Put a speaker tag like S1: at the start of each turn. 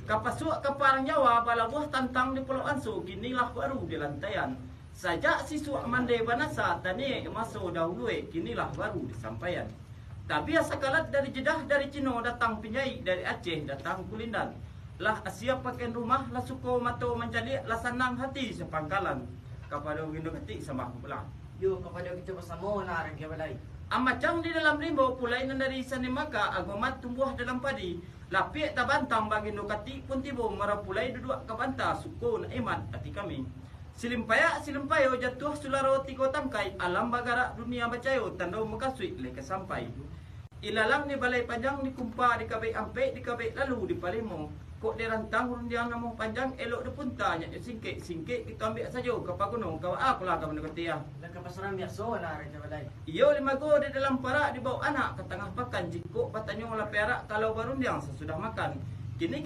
S1: Kapasuk ke parang Jawa bala buah tantang di Pulau Ansu kinilah baru di lantaian. Sajak sisu mandai banasa tani masuk dahulu kinilah baru disampaian. Tapi asakalat dari Jeddah dari Cino datang Pinyai dari Aceh datang Kulindan. Lah Asia pakai rumah lah suko mato menjadi lah senang hati sepangkalan. Kepada gindu hati sama pulang.
S2: Yo kepada kita bersama narang ke balai.
S1: Amacang di dalam limbo pulainan dari Sanimaka agomat tumbuh dalam padi. Lapik tabantang bagi nukati pun tibo marapulai duduk ke banta suko na iman hati kami. Silimpayo jatuh sularo tiko tangkai alam bagara dunia bacayo tandau makasui leka sampai. Ilalang di balai panjang di kumpa di kabek ampe di kabek lalu di palemo. Kok dirantang rundiang namung panjang elok de puntanya singkek kita ambil saja ke pagunong kau aku lah kamu nukati ya.
S2: Dan kepasaran biasa narang ke balai.
S1: Iyo 5 go di dalam parak dibawa anak ke tengah pakan jikuk patanya olah perak kalau barundiang sesudah makan. Kini